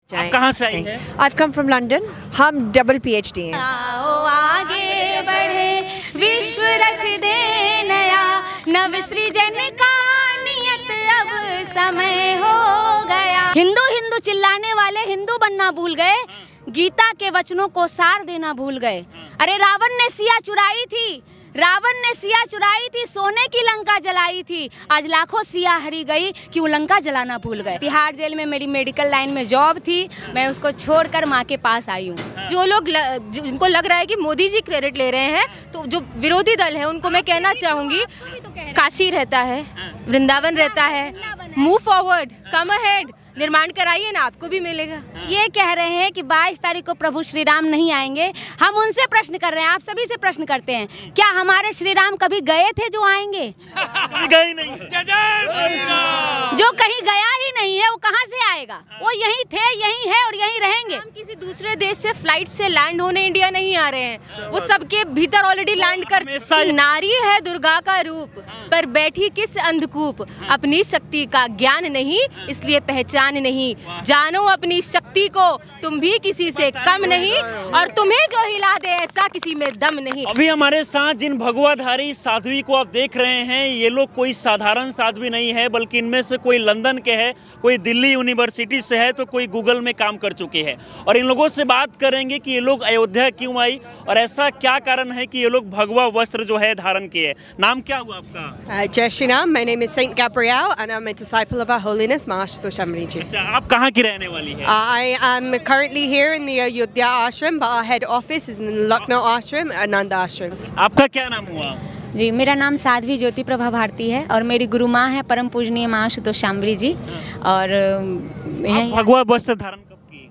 आप कहाँ से आई हैं? I've come from London. हम डबल PhD हैं। आओ आगे बढ़े, विश्व रच दे नया, नव सृजन का नियत अब समय हो गया। हिंदू हिंदू चिल्लाने वाले हिंदू बनना भूल गए, गीता के वचनों को सार देना भूल गए। अरे रावण ने सिया चुराई थी, रावण ने सिया चुराई थी, सोने की लंका जलाई थी। आज लाखों सिया हरी गई कि वो लंका जलाना भूल गए। तिहाड़ जेल में मेरी मेडिकल लाइन में जॉब थी, मैं उसको छोड़कर माँ के पास आई हूँ। जो लोग जिनको लग रहा है कि मोदी जी क्रेडिट ले रहे हैं, तो जो विरोधी दल है उनको मैं कहना चाहूँगी, काशी रहता है, वृंदावन रहता है, मूव फॉरवर्ड, कम अहेड, निर्माण कराइए ना, आपको भी मिलेगा। ये कह रहे हैं कि 22 तारीख को प्रभु श्री राम नहीं आएंगे। हम उनसे प्रश्न कर रहे हैं, आप सभी से प्रश्न करते हैं, क्या हमारे श्री राम कभी गए थे जो आएंगे? गए नहीं। जो कहीं गया ही नहीं है वो कहाँ से आएगा? वो यहीं थे, यहीं है और यहीं रहेंगे। हम किसी दूसरे देश से फ्लाइट से लैंड होने इंडिया नहीं आ रहे हैं, वो सबके भीतर ऑलरेडी लैंड कर चुकी। नारी है दुर्गा का रूप, पर बैठी किस अंधकूप, अपनी शक्ति का ज्ञान नहीं इसलिए पहचान नहीं। जानो अपनी शक्ति को, तुम भी किसी से कम नहीं, और तुम्हें जो हिला दे ऐसा किसी में दम नहीं। अभी हमारे साथ जिन भगवाधारी साध्वी को आप देख रहे हैं, ये लोग कोई साधारण साध्वी नहीं है, बल्कि इनमें से कोई लंदन के है, कोई दिल्ली यूनिवर्सिटी से है, तो कोई गूगल में काम कर चुके हैं। और इन लोगों से बात करेंगे कि ये लोग अयोध्या क्यों आई और ऐसा क्या कारण है कि ये लोग भगवा वस्त्र जो है धारण किए। नाम क्या हुआ आपका? जय Shri Ram. My name is Saint Gabrielle and I'm a disciple of Our Holiness Mahashtha Shamri ji. अच्छा, आप कहाँ की रहने वाली है? I am currently here in the Ayodhya ashram, but our head office is in the Lucknow ashram, Ananda ashrams. आपका क्या नाम हुआ? जी, मेरा नाम साध्वी ज्योति प्रभा भारती है और मेरी गुरु माँ है परम पूजनीय माँ आशुतोष शाम्बरी जी। और आप भगवा वस्त्र धारण कब की?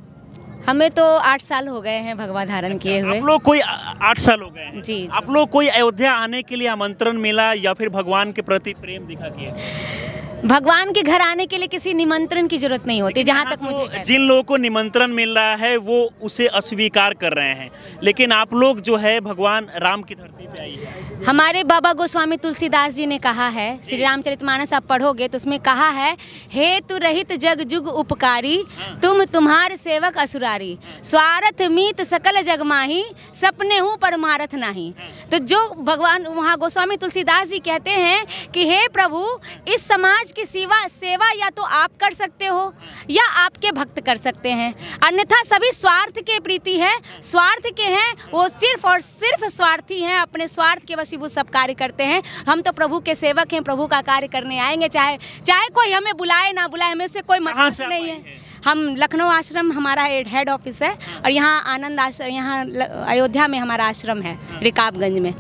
हमें तो 8 साल हो गए हैं भगवा धारण किए हुए। आप लोग कोई 8 साल हो गए हैं? जी। आप लोग कोई अयोध्या आने के लिए आमंत्रण मिला या फिर भगवान के प्रति प्रेम दिखा किया? भगवान के घर आने के लिए किसी निमंत्रण की जरूरत नहीं होती, जहाँ तक मुझे जिन लोगों को निमंत्रण मिल रहा है वो उसे अस्वीकार कर रहे हैं, लेकिन आप लोग जो है भगवान राम की धरती पे आई है। हमारे बाबा गोस्वामी तुलसीदास जी ने कहा है, श्री रामचरितमानस आप पढ़ोगे तो उसमें कहा है, हेतु रहित जग जुग उपकारी, तुम तुम्हार सेवक असुरारी, स्वार्थ मीत सकल जग माही, सपने हूँ परमारथ नाही। तो जो भगवान वहाँ गोस्वामी तुलसीदास जी कहते हैं कि हे प्रभु, इस समाज की सेवा या तो आप कर सकते हो या आपके भक्त कर सकते हैं, अन्यथा सभी स्वार्थ के प्रीति है, स्वार्थ के हैं, वो सिर्फ और सिर्फ स्वार्थी हैं, अपने स्वार्थ के वशीभूत सब कार्य करते हैं। हम तो प्रभु के सेवक हैं, प्रभु का कार्य करने आएंगे, चाहे कोई हमें बुलाए ना बुलाए, हमें उससे कोई मतलब नहीं है। हम लखनऊ आश्रम हमारा हेड ऑफिस है और यहाँ आनंद आश्रम, यहाँ अयोध्या में हमारा आश्रम है रिकाबगंज में।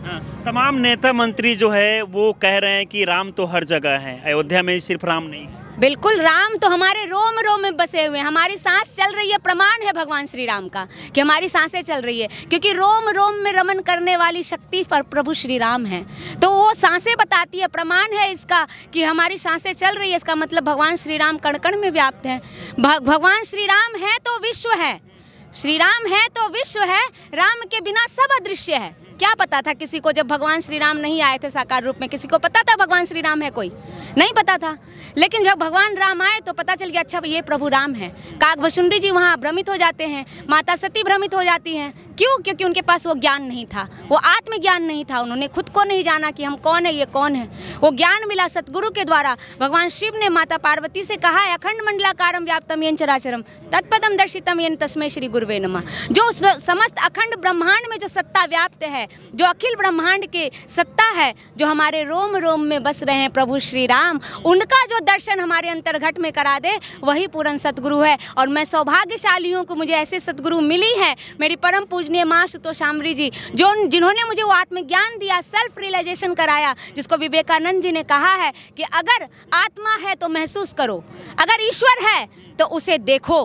तमाम नेता मंत्री जो है वो कह रहे हैं कि राम तो हर जगह है, अयोध्या में सिर्फ राम नहीं। बिल्कुल, राम तो हमारे रोम रोम में बसे हुए हैं, हमारी सांस चल रही है, प्रमाण है भगवान श्री राम का कि हमारी सांसें चल रही है, क्योंकि रोम रोम में रमन करने वाली शक्ति प्रभु श्री राम है। तो वो सांसें बताती है, प्रमाण है इसका कि हमारी सांसें चल रही है, इसका मतलब भगवान श्री राम कण कण में व्याप्त हैं। भगवान श्री राम है तो विश्व है, श्री राम है तो विश्व है, राम के बिना सब अदृश्य है। क्या पता था किसी को जब भगवान श्री राम नहीं आए थे साकार रूप में, किसी को पता था भगवान श्री राम है? कोई नहीं पता था, लेकिन जब भगवान राम आए तो पता चल गया, अच्छा ये प्रभु राम है। काकभुशुंडी जी वहाँ भ्रमित हो जाते हैं, माता सती भ्रमित हो जाती हैं, क्यों? क्योंकि उनके पास वो ज्ञान नहीं था, वो आत्मज्ञान नहीं था, उन्होंने खुद को नहीं जाना कि हम कौन है, ये कौन है। वो ज्ञान मिला सतगुरु के द्वारा। भगवान शिव ने माता पार्वती से कहा है, अखंड मंडलाकारम व्याप्तम येन चराचरम तत्पदम दर्शितम येन तस्मै श्री गुरुवे नमः। जो समस्त अखंड ब्रह्मांड में जो सत्ता व्याप्त है, जो अखिल ब्रह्मांड के सत्ता है, जो हमारे रोम रोम में बस रहे हैं प्रभु श्री राम, उनका जो दर्शन हमारे अंतर्घट में करा दे वही पूर्ण सतगुरु है। और मैं सौभाग्यशाली हूँ कि मुझे ऐसे सतगुरु मिली हैं, मेरी परम पूजनीय माँ आशुतोष शाम्बरी जी, जिन्होंने मुझे वो आत्मज्ञान दिया, सेल्फ रियलाइजेशन कराया, जिसको विवेकानंद जी ने कहा है कि अगर आत्मा है तो महसूस करो, अगर ईश्वर है तो उसे देखो,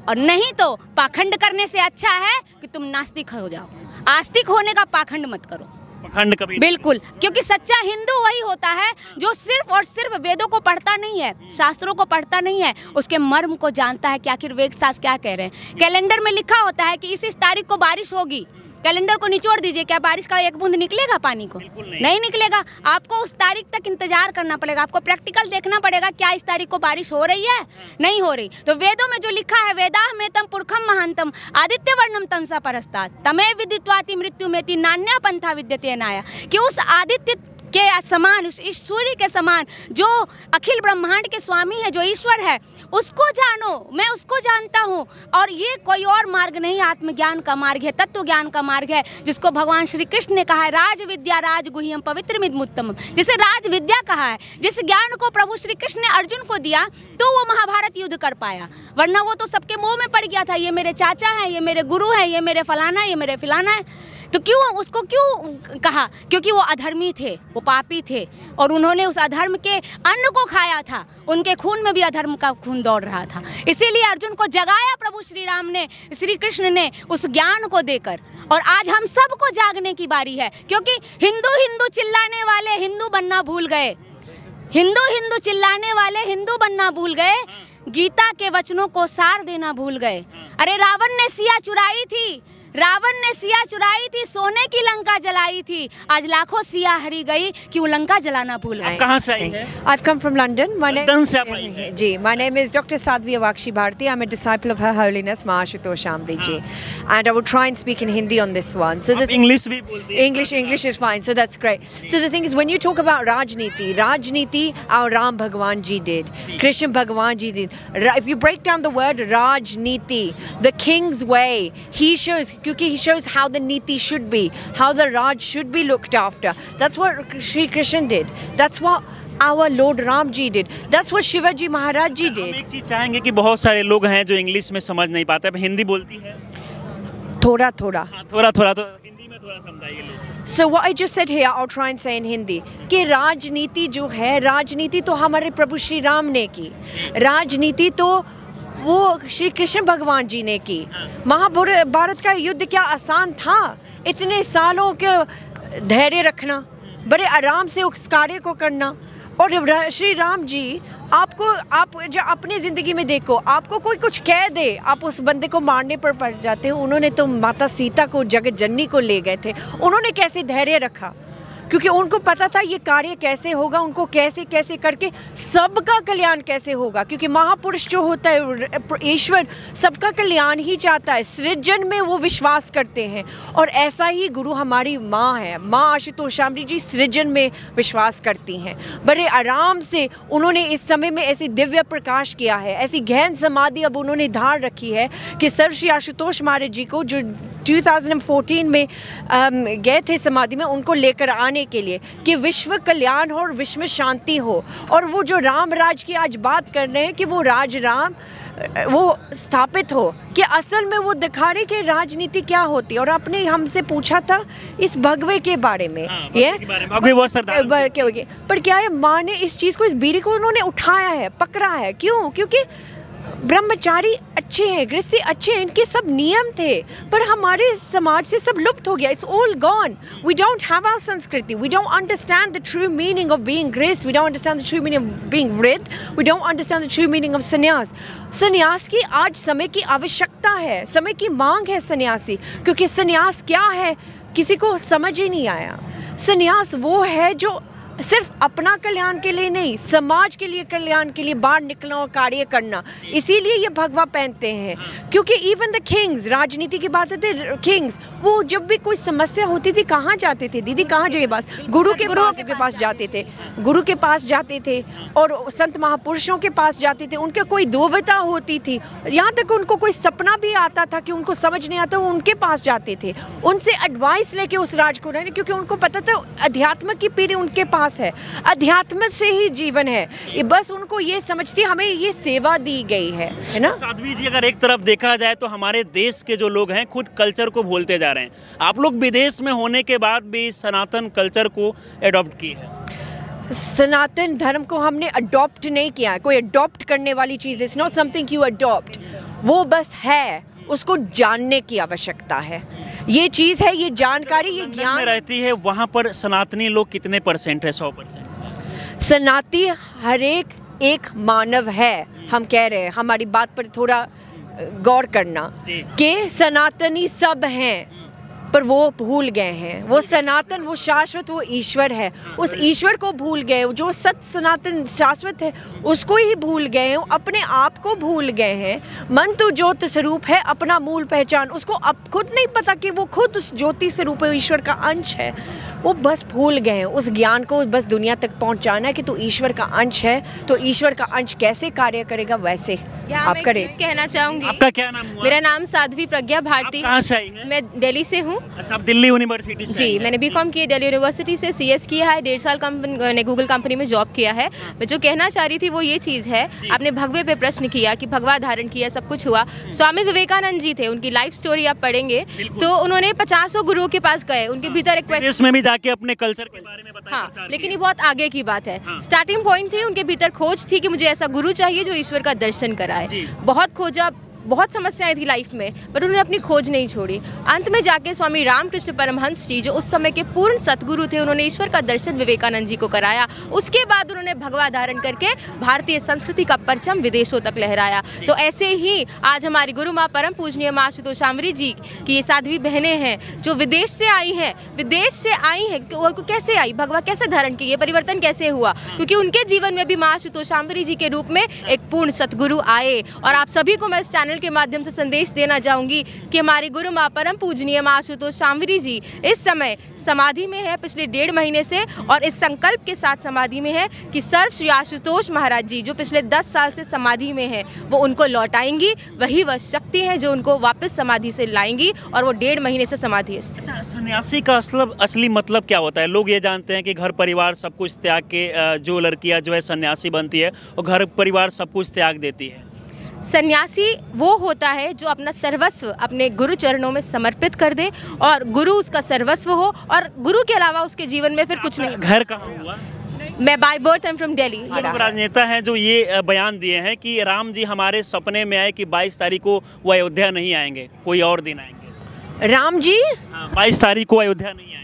और नहीं तो पाखंड करने से अच्छा है कि तुम नास्तिक हो जाओ। आस्तिक होने का पाखंड मत करो, पाखंड कभी बिल्कुल, क्योंकि सच्चा हिंदू वही होता है जो सिर्फ और सिर्फ वेदों को पढ़ता नहीं है, शास्त्रों को पढ़ता नहीं है, उसके मर्म को जानता है कि आखिर वेद शास्त्र क्या कह रहे हैं। कैलेंडर में लिखा होता है कि इस तारीख को बारिश होगी, कैलेंडर को निचोड़ दीजिए, क्या बारिश का एक बूंद निकलेगा पानी को? नहीं निकलेगा। आपको उस तारीख तक इंतजार करना पड़ेगा, आपको प्रैक्टिकल देखना पड़ेगा क्या इस तारीख को बारिश हो रही है, नहीं हो रही। तो वेदों में जो लिखा है, वेदाह में तम पुरखम महांतम आदित्य वर्णम तमसा परस्तात् तमे विदित्वाति मृत्यु में नान्या पंथा विद्यते नाया, कि उस आदित्य के समान, उस सूर्य के समान जो अखिल ब्रह्मांड के स्वामी है, जो ईश्वर है, उसको जानो, मैं उसको जानता हूँ। और ये कोई और मार्ग नहीं, आत्मज्ञान का मार्ग है, तत्व ज्ञान का मार्ग है, जिसको भगवान श्री कृष्ण ने कहा है राज विद्या राज गुह्यम पवित्र मिदमुत्तम। जिसे राज विद्या कहा है, जिस ज्ञान को प्रभु श्री कृष्ण ने अर्जुन को दिया तो वो महाभारत युद्ध कर पाया, वरना वो तो सबके मुंह में पड़ गया था, ये मेरे चाचा है, ये मेरे गुरु है, ये मेरे फलाना है, ये मेरे फिलाना है। तो क्यों उसको क्यों कहा? क्योंकि वो अधर्मी थे, वो पापी थे, और उन्होंने उस अधर्म के अन्न को खाया था, उनके खून में भी अधर्म का खून दौड़ रहा था। इसीलिए अर्जुन को जगाया प्रभु श्री राम ने, श्री कृष्ण ने, उस ज्ञान को देकर। और आज हम सबको जागने की बारी है, क्योंकि हिंदू हिंदू चिल्लाने वाले हिंदू बनना भूल गए, हिंदू हिंदू चिल्लाने वाले हिंदू बनना भूल गए, गीता के वचनों को सार देना भूल गए। अरे रावण ने सिया चुराई थी, रावण ने सिया चुराई थी, सोने की लंका जलाई थी, आज लाखों सिया हरी गई कि वो लंका जलाना भूल गए। कहाँ से आई है? I've come from London. London से आप आई हैं? जी, my name is Dr. Sadhvi Avakshi Bharti. I'm a disciple of Her Holiness Mahashitosh Amri ji, and I will try and speak in Hindi on this one. So the English भी बोलती हैं? English is fine, so that's great. So the thing is, when you talk about Rajniti, our Ram Bhagwan ji did, Krishna Bhagwan ji did. If you break down the word Rajniti, the king's way, he shows, क्योंकि he shows how the niti should be, how the Raj should be looked after. That's what Shri Krishna did. That's what our Lord Ram ji did. That's what Shivaji Maharaj ji हम did. एक चीज चाहेंगे कि बहुत सारे लोग हैं जो इंग्लिश में समझ नहीं पाते, अब हिंदी बोलती है? थोड़ा हाँ, थोड़ा थोड़ा, तो हिंदी में थोड़ा समझाइए लोग। So what I just said here, I'll try and say in Hindi, कि राजनीति जो है, राजनीति तो हमारे प्रभु श्री राम ने की, राजनीति तो वो श्री कृष्ण भगवान जी ने की। महाभारत का युद्ध क्या आसान था? इतने सालों के धैर्य रखना, बड़े आराम से उस कार्य को करना। और श्री राम जी आपको, आप जो अपने ज़िंदगी में देखो, आपको कोई कुछ कह दे, आप उस बंदे को मारने पर पड़ जाते हो। उन्होंने तो माता सीता को, जगत जननी को ले गए थे, उन्होंने कैसे धैर्य रखा? क्योंकि उनको पता था ये कार्य कैसे होगा, उनको कैसे कैसे करके सबका कल्याण कैसे होगा। क्योंकि महापुरुष जो होता है, ईश्वर सबका कल्याण ही चाहता है, सृजन में वो विश्वास करते हैं। और ऐसा ही गुरु हमारी माँ है, माँ आशुतोष आमरी जी सृजन में विश्वास करती हैं। बड़े आराम से उन्होंने इस समय में ऐसे दिव्य प्रकाश किया है, ऐसी गहन समाधि अब उन्होंने धार रखी है कि सर्वश्री आशुतोष महाराज जी को, जो 2014 में गए थे समाधि में, उनको लेकर आने के लिए कि विश्व कल्याण हो और विश्व में शांति हो। और वो जो राम राज की आज बात कर रहे हैं कि वो राम वो स्थापित हो, कि असल में वो दिखा रहे कि राजनीति क्या होती है। और आपने हमसे पूछा था इस भगवे के बारे में, ये पर क्या है, माँ ने इस चीज़ को, इस बीड़ी को उन्होंने उठाया है, पकड़ा है। क्यों? क्योंकि ब्रह्मचारी अच्छे हैं, गृहस्थी अच्छे हैं, इनके सब नियम थे, पर हमारे समाज से सब लुप्त हो गया। It's all gone. We don't have our sanskriti, we don't understand the true meaning of being grihastha, we don't understand the true meaning of being vriddh, we don't understand the true meaning of sannyas. संन्यास की आज समय की आवश्यकता है, समय की मांग है सन्यासी। क्योंकि संन्यास क्या है किसी को समझ ही नहीं आया। संन्यास वो है जो सिर्फ अपना कल्याण के लिए नहीं, समाज के लिए, कल्याण के लिए बाहर निकलना और कार्य करना। इसीलिए ये भगवा पहनते हैं। क्योंकि इवन द किंग्स, राजनीति की बात होती है, किंग्स वो जब भी कोई समस्या होती थी कहाँ जाते थे दीदी? कहाँ जाइए? बस गुरु के पास जाते थे, गुरु के पास जाते थे और संत महापुरुषों के पास जाते थे। उनके कोई दुविधा होती थी, यहाँ तक उनको कोई सपना भी आता था कि उनको समझ नहीं आता, वो उनके पास जाते थे, उनसे एडवाइस लेके उस राज को रहने। क्योंकि उनको पता था अध्यात्म की पीढ़ी उनके पास है, अध्यात्म से ही जीवन है। ये बस उनको ये समझती, हमें ये सेवा दी गई है ना। साध्वी जी, अगर एक तरफ देखा जाए तो हमारे देश के जो लोग हैं खुद कल्चर को भूलते जा रहे हैं। आप लोग विदेश में होने के बाद भी सनातन कल्चर को अडॉप्ट की है। सनातन धर्म को हमने अडॉप्ट नहीं किया है, कोई अडॉप्ट करने वाली चीज़, it's not something you adopt, वो बस है, उसको जानने की आवश्यकता है। ये चीज़ है, ये जानकारी, ये ज्ञान में रहती है। वहाँ पर सनातनी लोग कितने परसेंट है? 100%। सनातनी हर एक मानव है। हम कह रहे हैं, हमारी बात पर थोड़ा गौर करना कि सनातनी सब हैं, पर वो भूल गए हैं। वो सनातन, वो शाश्वत, वो ईश्वर है, उस ईश्वर को भूल गए। जो सत्य सनातन शाश्वत है उसको ही भूल गए हैं, अपने आप को भूल गए हैं। मन तो ज्योति स्वरूप है, अपना मूल पहचान। उसको अब खुद नहीं पता कि वो खुद उस ज्योति स्वरूप है, ईश्वर का अंश है। वो बस भूल गए हैं। उस ज्ञान को बस दुनिया तक पहुंचाना है कि तू ईश्वर का अंश है, तो ईश्वर का अंश कैसे कार्य करेगा वैसे आप करें। कहना चाहूंगी। आपका क्या नाम हुआ? मेरा नाम साध्वी प्रज्ञा भारती। कहाँ से आई हैं? मैं दिल्ली से हूँ। अच्छा, आप दिल्ली यूनिवर्सिटी से आई जी, हैं? मैंने बीकॉम किया दिल्ली यूनिवर्सिटी से, CS किया है, 1.5 साल ने गूगल कंपनी में जॉब किया है। मैं जो कहना चाह रही थी वो ये चीज़ है, आपने भगवे पे प्रश्न किया कि भगवा धारण किया, सब कुछ हुआ। स्वामी विवेकानंद जी थे, उनकी लाइफ स्टोरी आप पढ़ेंगे तो उन्होंने 50 गुरुओं के पास गए, उनके भीतर एक विदेश में भी जाके अपने कल्चर के बारे में बताया। हाँ, लेकिन ये बहुत आगे की बात है। स्टार्टिंग पॉइंट थी, उनके भीतर खोज थी कि मुझे ऐसा गुरु चाहिए जो ईश्वर का दर्शन कराए। बहुत खोजा, बहुत समस्याएं थी लाइफ में, पर उन्होंने अपनी खोज नहीं छोड़ी। अंत में जाके स्वामी रामकृष्ण परमहंस जी, जो उस समय के पूर्ण सतगुरु थे, उन्होंने ईश्वर का दर्शन विवेकानंद जी को कराया। उसके बाद उन्होंने भगवा धारण करके भारतीय संस्कृति का परचम विदेशों तक लहराया। तो ऐसे ही आज हमारी गुरु माँ परम पूजनीय माँ आशुतोषामरी जी की ये साध्वी बहनें हैं जो विदेश से आई हैं। विदेश से आई हैं, कैसे आई, भगवा कैसे धारण की, ये परिवर्तन कैसे हुआ? क्योंकि उनके जीवन में भी माँ आशुतोषामरी जी के रूप में एक पूर्ण सतगुरु आए। और आप सभी को मैं इस चैनल के माध्यम से संदेश देना चाहूंगी कि हमारी गुरु माँ परम पूजनीय माँ आशुतोषामरी जी इस समय समाधि में है पिछले 1.5 महीने से, और इस संकल्प के साथ समाधि में है कि सर्व श्री आशुतोष महाराज जी जो पिछले 10 साल से समाधि में है वो उनको लौटाएंगी। वही वह शक्ति है जो उनको वापस समाधि से लाएंगी, और वो 1.5 महीने से समाधि स्थित। अच्छा, सन्यासी का असली मतलब क्या होता है? लोग ये जानते हैं कि घर परिवार सब कुछ त्याग के जो लड़कियां जो है सन्यासी बनती है और घर परिवार सब कुछ त्याग देती है। सन्यासी वो होता है जो अपना सर्वस्व अपने गुरु चरणों में समर्पित कर दे, और गुरु उसका सर्वस्व हो, और गुरु के अलावा उसके जीवन में फिर कुछ नहीं। घर कहाँ हुआ? मैं by birth am from Delhi. राजनेता हैं जो ये बयान दिए हैं कि राम जी हमारे सपने में आए कि 22 तारीख को वो अयोध्या नहीं आएंगे, कोई और दिन आएंगे। राम जी 22 तारीख को अयोध्या नहीं आएंगे।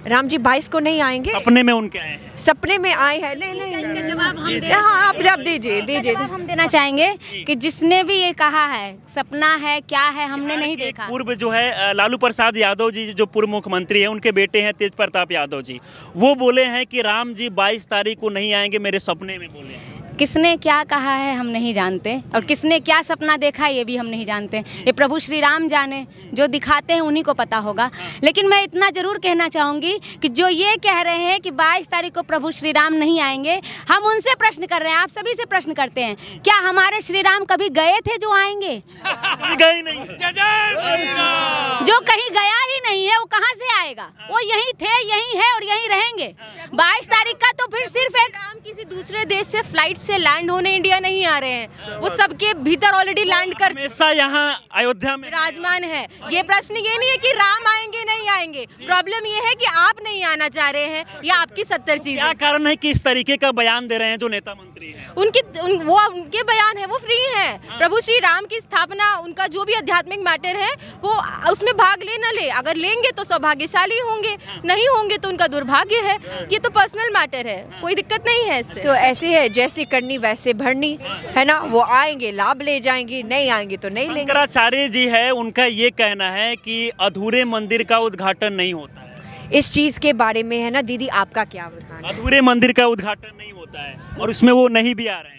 राम जी 22 को नहीं आएंगे, सपने में उनके आए हैं। सपने में आए हैं। नहीं, जवाब हम आप दीजिए। हम देना चाहेंगे कि जिसने भी ये कहा है सपना है क्या है, हमने नहीं देखा। पूर्व जो है लालू प्रसाद यादव जी जो पूर्व मुख्यमंत्री हैं, उनके बेटे हैं तेज प्रताप यादव जी, वो बोले हैं कि राम जी 22 तारीख को नहीं आएंगे, मेरे सपने में बोले हैं। किसने क्या कहा है हम नहीं जानते, और किसने क्या सपना देखा ये भी हम नहीं जानते। ये प्रभु श्री राम जाने, जो दिखाते हैं उन्हीं को पता होगा। लेकिन मैं इतना ज़रूर कहना चाहूँगी कि जो ये कह रहे हैं कि 22 तारीख को प्रभु श्री राम नहीं आएंगे, हम उनसे प्रश्न कर रहे हैं, आप सभी से प्रश्न करते हैं, क्या हमारे श्री राम कभी गए थे जो आएंगे? गए नहीं। जो कहीं गया ही नहीं है वो कहाँ से आएगा? वो यहीं थे, यहीं है और यहीं रहेंगे। 22 तारीख का तो फिर सिर्फ एक किसी दूसरे देश से फ्लाइट से लैंड होने इंडिया नहीं आ रहे हैं, वो सबके भीतर ऑलरेडी लैंड कर हमेशा यहाँ अयोध्या में विराजमान है। ये प्रश्न ये नहीं है कि राम आएंगे नहीं आएंगे, प्रॉब्लम ये है कि आप नहीं आना चाह रहे हैं या आपकी 70 चीजें। क्या कारण है कि इस तरीके का बयान दे रहे हैं जो नेता मंत्री हैं? उनके बयान है वो फ्री हैं। प्रभु श्री राम की स्थापना, उनका जो भी आध्यात्मिक मैटर है वो उसमें भाग ले न ले, अगर लेंगे तो सौभाग्यशाली होंगे, नहीं होंगे तो उनका दुर्भाग्य है। ये तो पर्सनल मैटर है, कोई दिक्कत नहीं है इससे। तो ऐसे है, जैसी करनी वैसे भरनी है ना। वो आएंगे लाभ ले जाएंगे, नहीं आएंगे तो नहीं लेंगे। शंकराचार्य जी है, उनका ये कहना है कि अधूरे मंदिर का उद्घाटन नहीं होता है। इस चीज के बारे में है ना दीदी, आपका क्या विचार है? अधूरे मंदिर का उद्घाटन नहीं होता है और उसमें वो नहीं भी आ रहे हैं।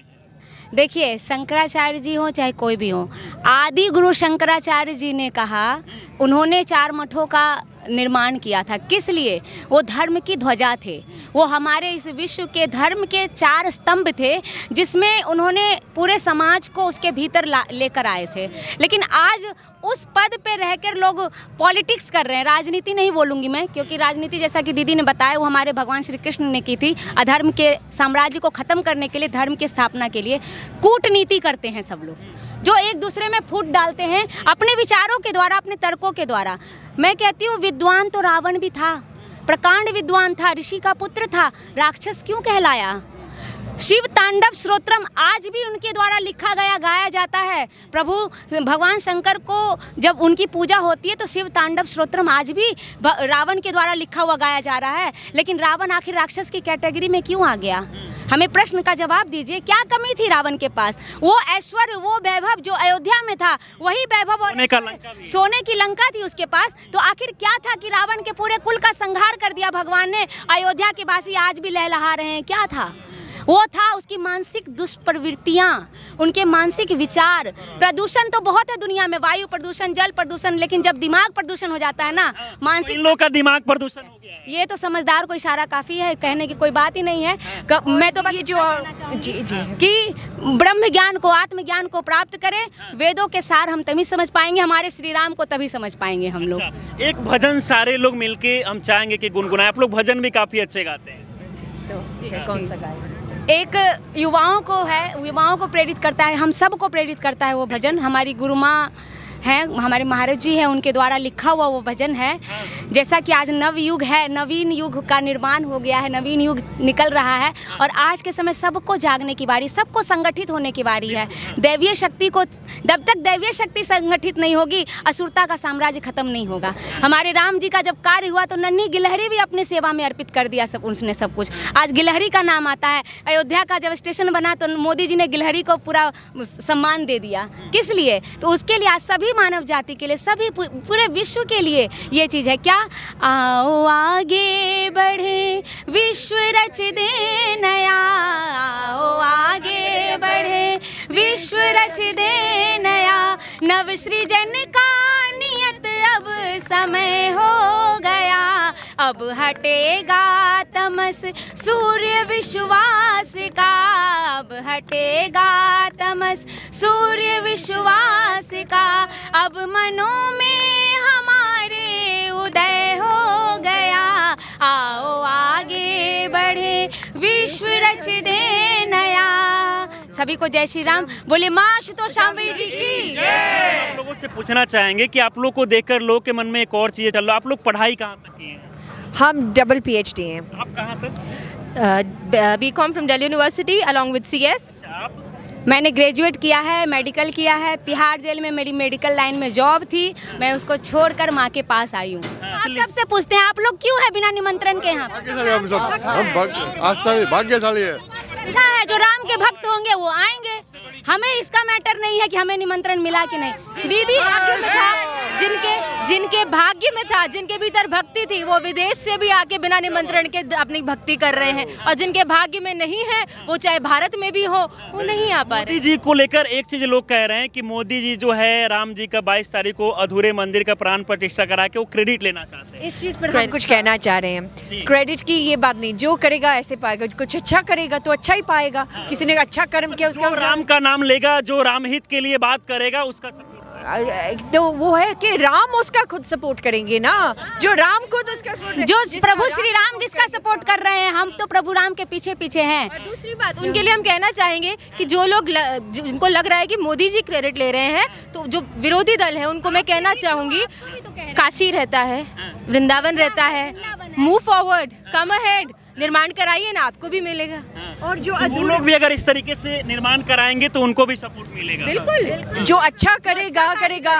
देखिए, शंकराचार्य जी हो चाहे कोई भी हो, आदि गुरु शंकराचार्य जी ने कहा, उन्होंने 4 मठों का निर्माण किया था। किस लिए? वो धर्म की ध्वजा थे, वो हमारे इस विश्व के धर्म के 4 स्तंभ थे, जिसमें उन्होंने पूरे समाज को उसके भीतर लेकर आए थे। लेकिन आज उस पद पे रहकर लोग पॉलिटिक्स कर रहे हैं। राजनीति नहीं बोलूँगी मैं, क्योंकि राजनीति जैसा कि दीदी ने बताया वो हमारे भगवान श्री कृष्ण ने की थी। अधर्म के साम्राज्य को ख़त्म करने के लिए, धर्म की स्थापना के लिए कूटनीति करते हैं सब लोग, जो एक दूसरे में फूट डालते हैं अपने विचारों के द्वारा, अपने तर्कों के द्वारा। मैं कहती हूँ विद्वान तो रावण भी था, प्रकांड विद्वान था, ऋषि का पुत्र था, राक्षस क्यों कहलाया? शिव तांडव स्तोत्रम आज भी उनके द्वारा लिखा गया, गाया जाता है। प्रभु भगवान शंकर को जब उनकी पूजा होती है तो शिव तांडव स्तोत्रम आज भी रावण के द्वारा लिखा हुआ गाया जा रहा है। लेकिन रावण आखिर राक्षस की कैटेगरी में क्यों आ गया? हमें प्रश्न का जवाब दीजिए, क्या कमी थी रावण के पास? वो ऐश्वर्य, वो वैभव जो अयोध्या में था, वही वैभव और सोने की लंका थी उसके पास। तो आखिर क्या था कि रावण के पूरे कुल का संहार कर दिया भगवान ने? अयोध्या के वासी आज भी लहलहा रहे हैं। क्या था? वो था उसकी मानसिक दुष्प्रवृत्तियाँ, उनके मानसिक विचार। प्रदूषण तो बहुत है दुनिया में, वायु प्रदूषण, जल प्रदूषण, लेकिन जब दिमाग प्रदूषण हो जाता है ना, मानसिक लोगों का दिमाग प्रदूषण हो गया है। ये तो समझदार को इशारा काफ़ी है, कहने की कोई बात ही नहीं है। मैं तो बस ये जो कि ब्रह्म ज्ञान को, आत्मज्ञान को प्राप्त करें, वेदों के सार हम तभी समझ पाएंगे, हमारे श्री राम को तभी समझ पाएंगे हम लोग। अच्छा, एक भजन सारे लोग मिलके हम चाहेंगे कि गुनगुनाएं। आप लोग भजन भी काफ़ी अच्छे गाते हैं, तो कौन सा गाएं? एक युवाओं को प्रेरित करता है, हम सब को प्रेरित करता है वो भजन। हमारी गुरु माँ हैं, हमारे महाराज जी हैं, उनके द्वारा लिखा हुआ वो भजन है। जैसा कि आज नव युग है, नवीन युग का निर्माण हो गया है, नवीन युग निकल रहा है और आज के समय सबको जागने की बारी, सबको संगठित होने की बारी है। दैवीय शक्ति को, जब तक दैवीय शक्ति संगठित नहीं होगी, असुरता का साम्राज्य खत्म नहीं होगा। हमारे राम जी का जब कार्य हुआ तो नन्ही गिलहरी भी अपनी सेवा में अर्पित कर दिया उसने सब कुछ। आज गिलहरी का नाम आता है। अयोध्या का जब स्टेशन बना तो मोदी जी ने गिलहरी को पूरा सम्मान दे दिया। किस लिए? तो उसके लिए आज सभी मानव जाति के लिए, सभी पूरे विश्व के लिए ये चीज़ है। क्या? आओ आगे बढ़े, विश्व रच दे नया, आओ आगे बढ़े, विश्व रच दे नया, नव सृजन का नियत अब समय हो गया, अब हटेगा तमस सूर्य विश्वास का, अब हटेगा तमस सूर्य विश्वास का, अब मनों में हमारे उदय हो गया, आओ आगे बढ़े, विश्व रच दे नया। सभी को जय श्री राम। बोले माँ आशुतोष शांभवी जी की। आप लोगों से पूछना चाहेंगे कि आप लोग को देखकर लोग के मन में एक और चीज़ चल रहा है, आप लोग पढ़ाई कहाँ तक की हैं? हम डबल PhD हैं। आप कहाँ तक? BCom from Delhi University along with CS। मैंने ग्रेजुएट किया है, मेडिकल किया है। तिहाड़ जेल में मेरी मेडिकल लाइन में जॉब थी, मैं उसको छोड़कर माँ के पास आई हूँ। आप सबसे पूछते हैं आप लोग क्यों है बिना निमंत्रण के यहाँ? भाग्यशाली है, है जो राम के भक्त होंगे वो आएंगे। हमें इसका मैटर नहीं है कि हमें निमंत्रण मिला कि नहीं। दीदी भाग्य में था, जिनके भाग्य में था, जिनके भीतर भक्ति थी, वो विदेश से भी आके बिना निमंत्रण के अपनी भक्ति कर रहे हैं, और जिनके भाग्य में नहीं है, वो चाहे भारत में भी हो, वो नहीं आ पा रहे। मोदी जी को लेकर एक चीज लोग कह रहे हैं कि मोदी जी जो है राम जी का 22 तारीख को अधूरे मंदिर का प्राण प्रतिष्ठा करा के वो क्रेडिट लेना चाहते हैं। इस चीज़ पर हम कुछ कहना चाह रहे हैं। क्रेडिट की ये बात नहीं, जो करेगा ऐसे पाएगा, कुछ अच्छा करेगा तो अच्छा ही पाएगा। किसी ने अच्छा कर्म किया उसका राम का नाम लेगा, जो रामहित के लिए बात करेगा उसका सपोर्ट, तो वो है कि राम उसका खुद सपोर्ट करेंगे ना, जो राम खुद उसका सपोर्ट, जो प्रभु श्री राम जिसका सपोर्ट कर रहे हैं, हम तो प्रभु राम के पीछे पीछे हैं। और दूसरी बात उनके लिए हम कहना चाहेंगे कि जो लोग जिनको लग रहा है कि मोदी जी क्रेडिट ले रहे हैं, तो जो विरोधी दल है उनको मैं कहना चाहूंगी, काशी रहता है, वृंदावन रहता है, मूव फॉरवर्ड, कम अहेड, निर्माण कराइए ना, आपको भी मिलेगा। और जो वो लोग भी अगर इस तरीके से निर्माण कराएंगे तो उनको भी सपोर्ट मिलेगा। बिल्कुल, जो अच्छा करेगा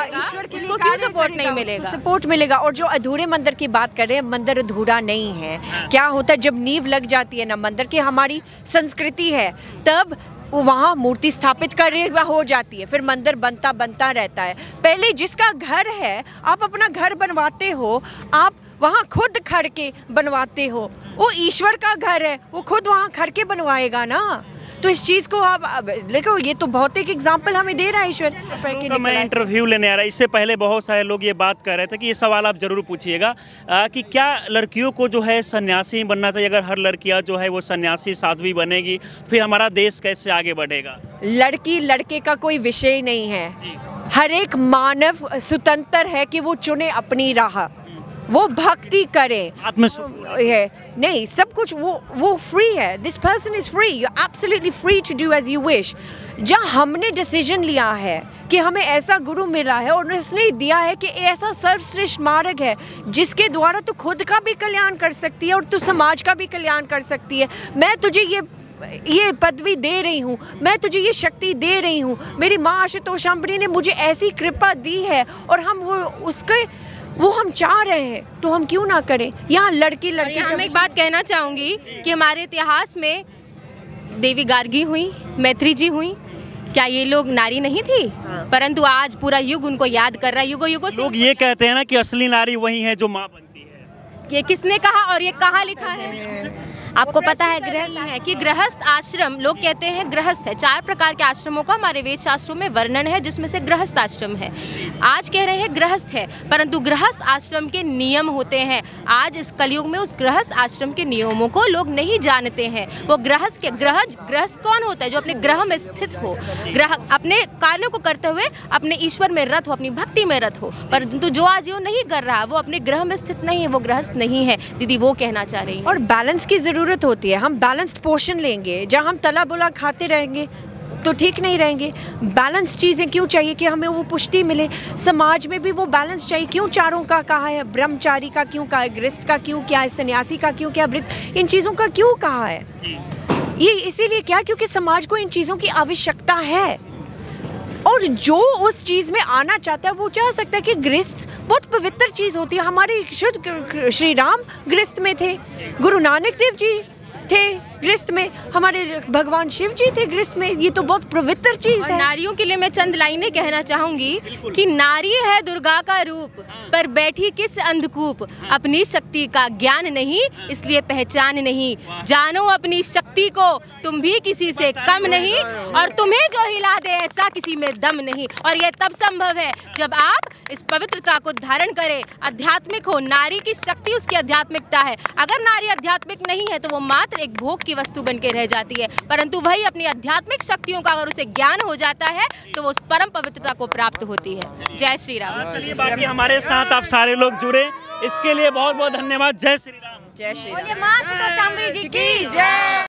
ईश्वर किसको क्यों सपोर्ट नहीं मिलेगा? सपोर्ट मिलेगा। और जो अधूरे मंदिर की बात कर रहे हैं, मंदिर अधूरा नहीं है। क्या होता है जब नींव लग जाती है ना मंदिर की, हमारी संस्कृति है, तब वहाँ मूर्ति स्थापित कर हो जाती है, फिर मंदिर बनता रहता है। पहले जिसका घर है, आप अपना घर बनवाते हो, आप वहाँ खुद खड़ के बनवाते हो, वो ईश्वर का घर है, वो खुद वहाँ खड़ के बनवाएगा ना। तो इस चीज़ को आप देखो, ये तो बहुत एक एग्जाम्पल हमें दे रहा है ईश्वर। तो मैं इंटरव्यू लेने आ रहा, इससे पहले बहुत सारे लोग ये बात कर रहे थे कि ये सवाल आप जरूर पूछिएगा कि क्या लड़कियों को जो है सन्यासी बनना चाहिए? अगर हर लड़कियां जो है वो सन्यासी साध्वी बनेगी फिर हमारा देश कैसे आगे बढ़ेगा? लड़की लड़के का कोई विषय नहीं है, हर एक मानव स्वतंत्र है कि वो चुने अपनी राह, वो भक्ति करे, है नहीं, सब कुछ वो फ्री है। This person is free, you are absolutely free to do as you wish. जहाँ हमने डिसीजन लिया है कि हमें ऐसा गुरु मिला है और उसने दिया है कि ऐसा सर्वश्रेष्ठ मार्ग है जिसके द्वारा तू खुद का भी कल्याण कर सकती है और तू समाज का भी कल्याण कर सकती है। मैं तुझे ये पदवी दे रही हूँ, मैं तुझे ये शक्ति दे रही हूँ, मेरी माँ आशुतोष शांभवी ने मुझे ऐसी कृपा दी है और हम वो हम चाह रहे हैं, तो हम क्यों ना करें। यहाँ लड़की मैं एक बात कहना चाहूँगी कि हमारे इतिहास में देवी गार्गी हुई, मैत्री जी हुई, क्या ये लोग नारी नहीं थी? परंतु आज पूरा युग उनको याद कर रहा है। युगों युगों से लोग ये कहते हैं ना कि असली नारी वही है जो माँ बनती है। ये किसने कहा और ये कहाँ लिखा है? आपको पता है गृहस्थ है कि गृहस्थ आश्रम, लोग कहते हैं गृहस्थ है। 4 प्रकार के आश्रमों का हमारे वेद शास्त्रों में वर्णन है, जिसमें से गृहस्थ आश्रम है। आज कह रहे हैं गृहस्थ है, परंतु गृहस्थ आश्रम के नियम होते हैं। आज इस कलयुग में उस गृहस्थ आश्रम के नियमों को लोग नहीं जानते हैं। वो गृहस्थ कौन होता है? जो अपने ग्रह में स्थित हो, ग्रह अपने कार्यों को करते हुए अपने ईश्वर में रत हो, अपनी भक्ति में रत हो। परंतु जो आज वो नहीं कर रहा, वो अपने ग्रह में स्थित नहीं है, वो गृहस्थ नहीं है। दीदी वो कहना चाह रही है। और बैलेंस की ज़रूरत होती है। हम बैलेंस्ड पोर्शन लेंगे, जहाँ हम तला बुला खाते रहेंगे तो ठीक नहीं रहेंगे। बैलेंस चीज़ें क्यों चाहिए कि हमें वो पुष्टि मिले। समाज में भी वो बैलेंस चाहिए। क्यों चारों का कहा है? ब्रह्मचारी का क्यों कहा है? गृहस्थ का क्यों क्या है? सन्यासी का क्यों क्या? वृत्त, इन चीज़ों का क्यों कहा है? ये इसीलिए क्या? क्योंकि समाज को इन चीज़ों की आवश्यकता है, और जो उस चीज़ में आना चाहता है वो चाह सकता है कि गृहस्थ बहुत पवित्र चीज़ होती है। हमारे शुद्ध श्री राम गृहस्थ में थे, गुरु नानक देव जी थे गृहस्थ में, हमारे भगवान शिव जी थे गृहस्थ में। ये तो बहुत पवित्र चीज़ है। नारियों के लिए मैं चंद लाइनें कहना चाहूंगी कि नारी है दुर्गा का रूप, पर बैठी किस अंधकूप, अपनी शक्ति का ज्ञान नहीं इसलिए पहचान नहीं, जानो अपनी शक्ति को तुम भी किसी से कम नहीं, और तुम्हें जो हिला दे ऐसा किसी में दम नहीं। और यह तब संभव है जब आप इस पवित्रता को धारण करें, आध्यात्मिक हो। नारी की शक्ति उसकी आध्यात्मिकता है। अगर नारी आध्यात्मिक नहीं है तो वो मात्र एक भोग की वस्तु बन के रह जाती है, परंतु वही अपनी आध्यात्मिक शक्तियों का अगर उसे ज्ञान हो जाता है तो वो उस परम पवित्रता को प्राप्त होती है। जय श्री राम। चलिए, बाकी हमारे साथ आप सारे लोग जुड़े, इसके लिए बहुत बहुत धन्यवाद। जय श्री राम। जय श्री राम। माँ शांभवी जी की जय।